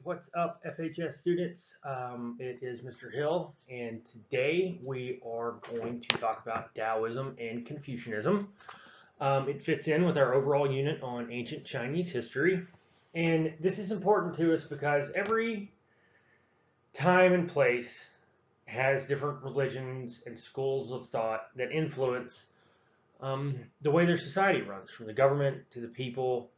What's up, FHS students? It is Mr. Hill, and today we are going to talk about Taoism and Confucianism. It fits in with our overall unit on ancient Chinese history, and this is important to us because every time and place has different religions and schools of thought that influence the way their society runs, from the government to the people.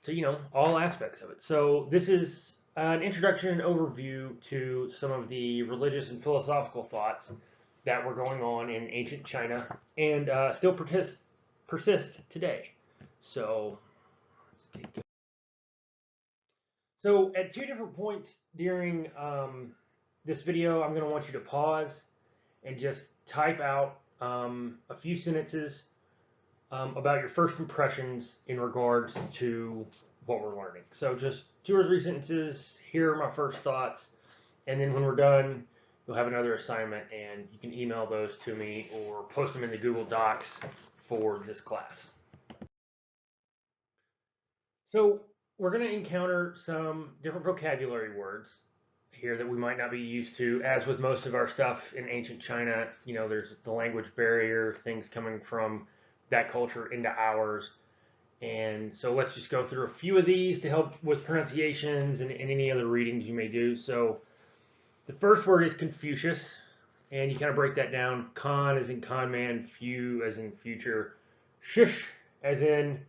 To all aspects of it. So this is an introduction and overview to some of the religious and philosophical thoughts that were going on in ancient China and still persist today. So let's get going. So at two different points during this video, I'm going to want you to pause and just type out a few sentences about your first impressions in regards to what we're learning. So just 2 or 3 sentences, here are my first thoughts, and then when we're done, you'll have another assignment, and you can email those to me or post them in the Google Docs for this class. So we're going to encounter some different vocabulary words here that we might not be used to. As with most of our stuff in ancient China, there's the language barrier, things coming from that culture into ours. And so let's just go through a few of these to help with pronunciations and any other readings you may do. So the first word is Confucius, and you kind of break that down. Con as in con man, few as in future, shush as in,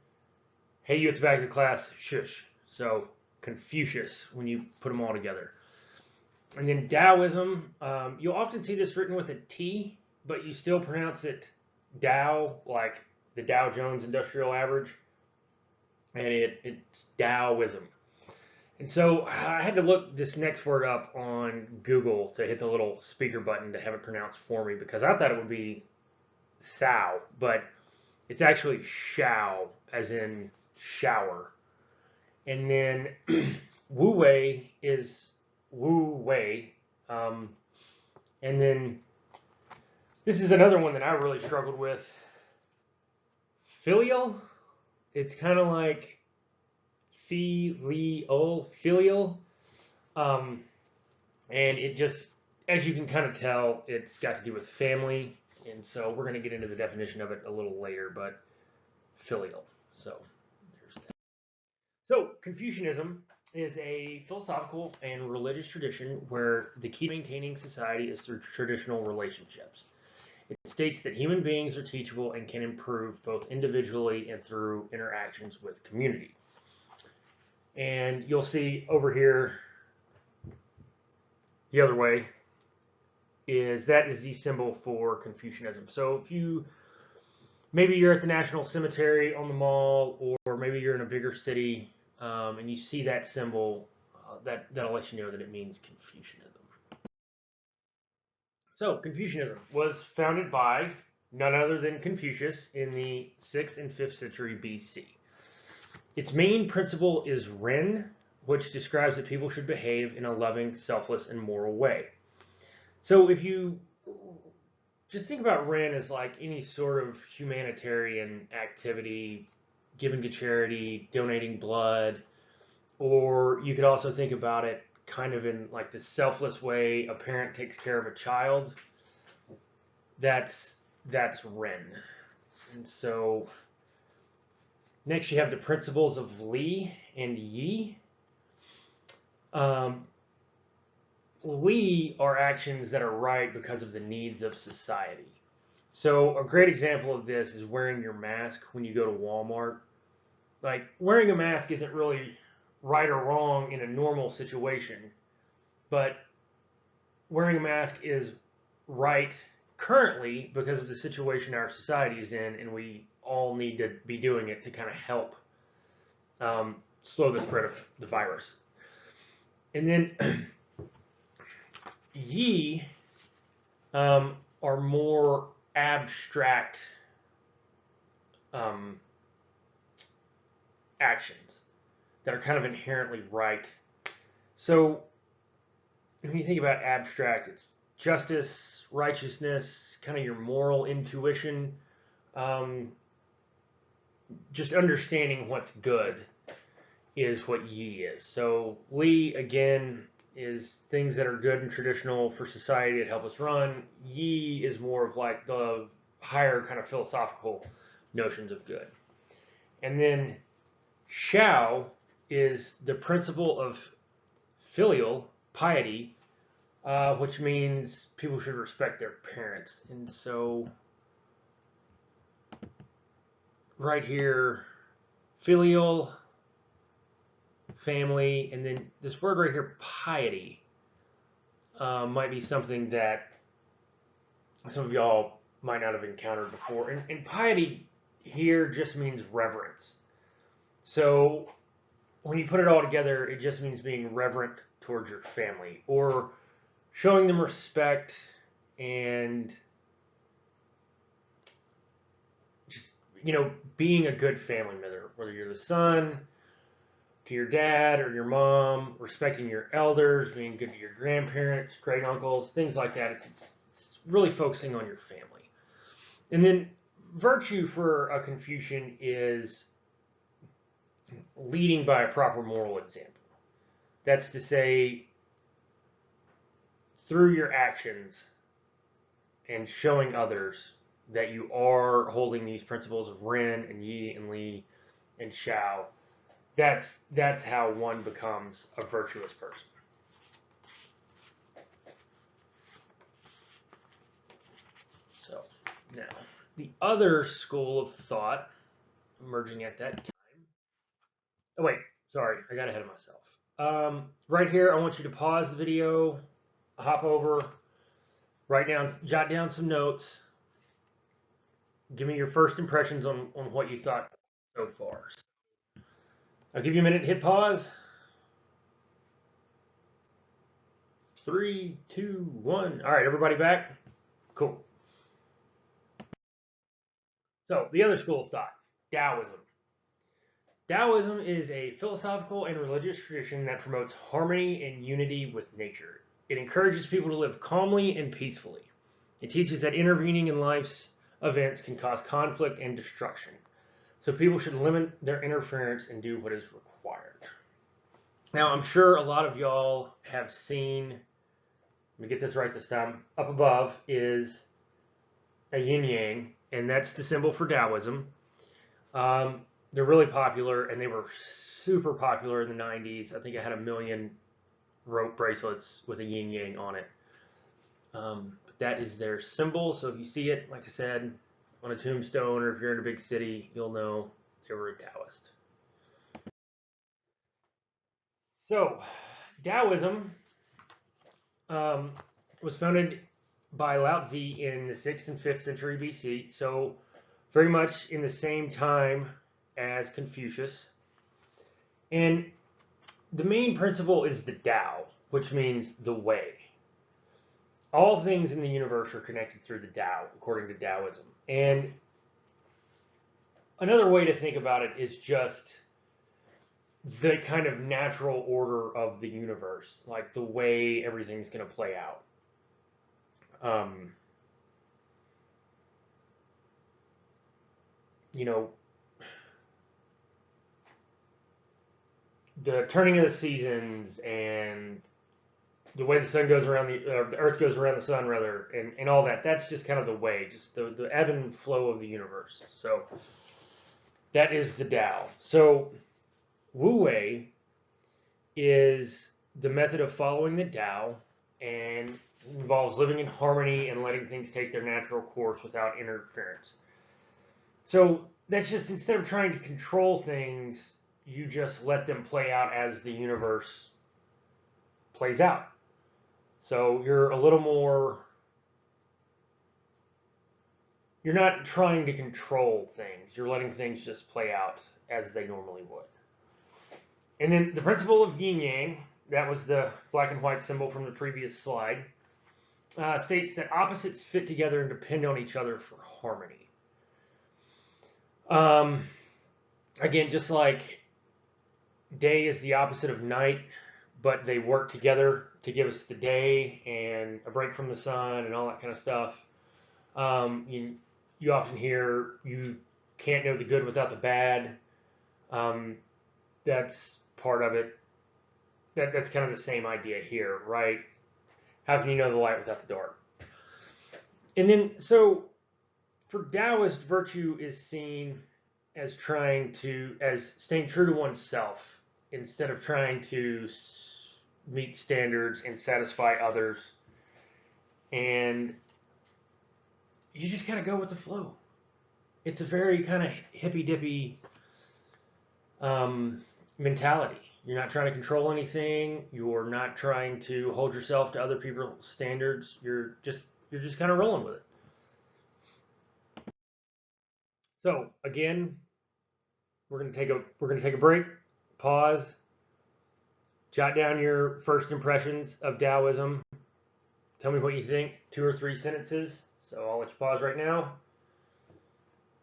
hey, you at the back of the class, shush. So Confucius when you put them all together. And then Daoism, you'll often see this written with a T, but you still pronounce it Dao, like the Dow Jones Industrial Average, and it's Daoism. And so I had to look this next word up on Google to hit the little speaker button to have it pronounced for me, because I thought it would be Sao, but it's actually Shao, as in shower. And then Wu Wei is Wu Wei. And then this is another one that I really struggled with. Filial. It's kind of like filial. And it just, as you can kind of tell, it's got to do with family. And so we're going to get into the definition of it a little later, but filial. So there's that. So Confucianism is a philosophical and religious tradition where the key to maintaining society is through traditional relationships. It states that human beings are teachable and can improve both individually and through interactions with community. And you'll see over here, the other way, is the symbol for Confucianism. So if maybe you're at the National Cemetery on the mall, or maybe you're in a bigger city, and you see that symbol, that'll let you know that it means Confucianism. So Confucianism was founded by none other than Confucius in the 6th and 5th century BC. Its main principle is Ren, which describes that people should behave in a loving, selfless, and moral way. So if you just think about Ren as like any sort of humanitarian activity, giving to charity, donating blood, or you could also think about it kind of in like the selfless way a parent takes care of a child. That's Ren. And so next you have the principles of Li and Yi. Li are actions that are right because of the needs of society. So a great example of this is wearing your mask when you go to Walmart. Like, wearing a mask isn't really right or wrong in a normal situation, but wearing a mask is right currently because of the situation our society is in, and we all need to be doing it to kind of help slow the spread of the virus. And then Yi are more abstract actions that are kind of inherently right. So when you think about abstract, it's justice, righteousness, kind of your moral intuition, just understanding what's good. is what yi is. So li, again, is things that are good and traditional for society that help us run. Yi is more of like the higher kind of philosophical notions of good. And then shao is the principle of filial piety, which means people should respect their parents. And so right here, filial, family, and then this word right here, piety, might be something that some of y'all might not have encountered before. And piety here just means reverence. So when you put it all together, it just means being reverent towards your family or showing them respect and just, being a good family member, whether you're the son to your dad or your mom, respecting your elders, being good to your grandparents, great uncles, things like that. It's really focusing on your family. And then virtue for a Confucian is leading by a proper moral example. That's to say, through your actions and showing others that you are holding these principles of Ren and Yi and Li and Shao. That's how one becomes a virtuous person. So now the other school of thought emerging at that time. Oh wait, sorry, I got ahead of myself. Right here, I want you to pause the video, hop over, jot down some notes. Give me your first impressions on what you thought so far. I'll give you a minute to hit pause. 3, 2, 1. All right, everybody back? Cool. So, the other school of thought, Daoism. Daoism is a philosophical and religious tradition that promotes harmony and unity with nature. It encourages people to live calmly and peacefully. It teaches that intervening in life's events can cause conflict and destruction. So people should limit their interference and do what is required. Now, I'm sure a lot of y'all have seen, let me get this right this time, up above is a yin yang, and that's the symbol for Taoism. They're really popular, and they were super popular in the 90s. I think I had 1 million rope bracelets with a yin yang on it. That is their symbol. So if you see it, like I said, on a tombstone, or if you're in a big city, you'll know they were a Taoist. So, Taoism was founded by Lao Tzu in the 6th and 5th century BC, so very much in the same time as Confucius. And the main principle is the Tao, which means the way. All things in the universe are connected through the Tao, according to Taoism. And another way to think about it is just the kind of natural order of the universe, like the way everything's going to play out. You know, the turning of the seasons and the way the sun goes around the earth goes around the sun rather, and all that. That's just kind of the way, just the ebb and flow of the universe. So that is the Tao. So Wu Wei is the method of following the Tao and involves living in harmony and letting things take their natural course without interference. So that's just, instead of trying to control things, you just let them play out as the universe plays out. So you're a little more, you're not trying to control things. You're letting things just play out as they normally would. And then the principle of yin yang, that was the black and white symbol from the previous slide, states that opposites fit together and depend on each other for harmony. Again, just like day is the opposite of night, but they work together to give us the day and a break from the sun and all that kind of stuff. You often hear you can't know the good without the bad. That's part of it. That's kind of the same idea here, right? How can you know the light without the dark? And then, so for Taoist, virtue is seen as staying true to oneself instead of trying to meet standards and satisfy others. And you just kind of go with the flow. It's a very kind of hippy dippy mentality. You're not trying to control anything. You're not trying to hold yourself to other people's standards. You're just kind of rolling with it. So again, we're gonna take a break, pause, jot down your first impressions of Taoism. Tell me what you think. 2 or 3 sentences. So I'll let you pause right now.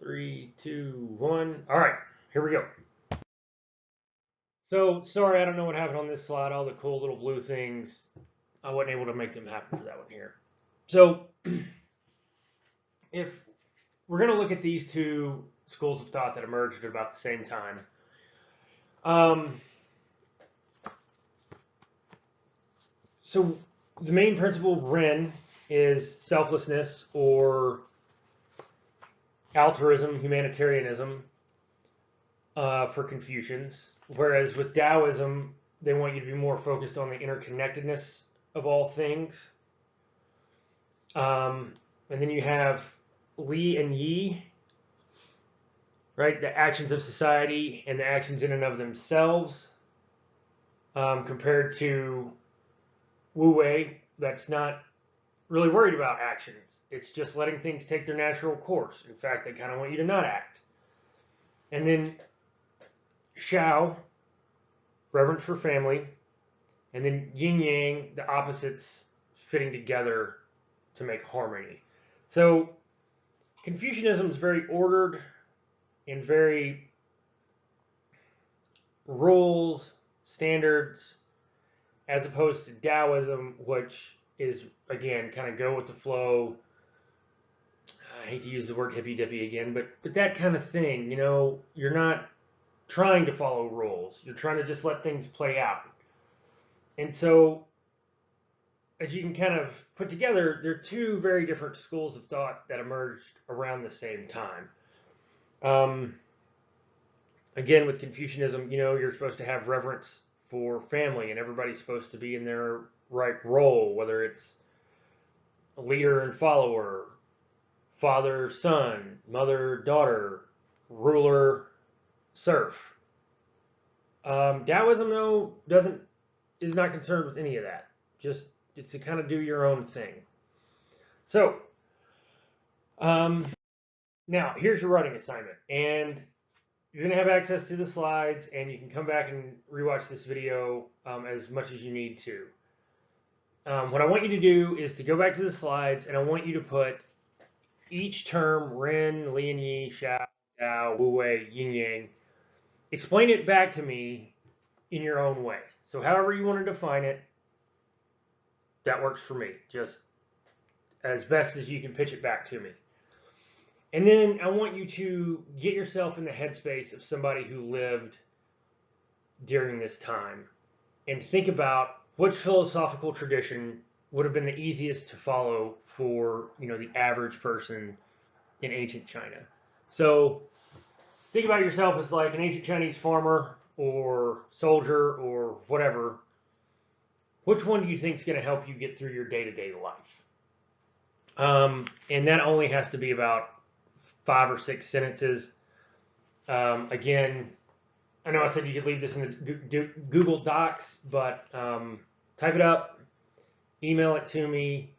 3, 2, 1. All right, here we go. So sorry, I don't know what happened on this slide. All the cool little blue things, I wasn't able to make them happen for that one here. So if we're going to look at these 2 schools of thought that emerged at about the same time. So the main principle of Ren is selflessness or altruism, humanitarianism for Confucians. Whereas with Taoism, they want you to be more focused on the interconnectedness of all things. And then you have Li and Yi, right? The actions of society and the actions in and of themselves, compared to Wu Wei, that's not really worried about actions. It's just letting things take their natural course. In fact, they kind of want you to not act. And then Shao, reverence for family, and then yin yang, the opposites fitting together to make harmony. So Confucianism is very ordered and very rules, standards, as opposed to Taoism, which is, again, kind of go with the flow. I hate to use the word hippy dippy again, but that kind of thing. You know, you're not trying to follow rules. You're trying to just let things play out. And so, as you can kind of put together, there are 2 very different schools of thought that emerged around the same time. Again, with Confucianism, you know, you're supposed to have reverence for family, and everybody's supposed to be in their right role, whether it's a leader and follower, father, son, mother, daughter, ruler, serf. Taoism, though, is not concerned with any of that. Just it's to kind of do your own thing. So now here's your writing assignment, and you're going to have access to the slides, and you can come back and rewatch this video as much as you need to. What I want you to do is to go back to the slides, and I want you to put each term, Ren, Lian Yi, Shao, Dao, Wu Wei, Yin Yang, explain it back to me in your own way. So however you want to define it, that works for me. Just as best as you can pitch it back to me. And then I want you to get yourself in the headspace of somebody who lived during this time and think about which philosophical tradition would have been the easiest to follow for, you know, the average person in ancient China. So think about yourself as like an ancient Chinese farmer or soldier or whatever. Which one do you think is going to help you get through your day-to-day life? And that only has to be about 5 or 6 sentences. Again, I know I said you could leave this in the Google Docs, but type it up, email it to me,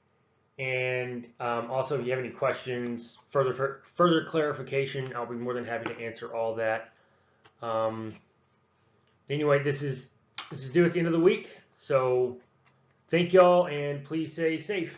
and also if you have any questions, further clarification, I'll be more than happy to answer all that. Anyway, this is due at the end of the week, so thank y'all, and please stay safe.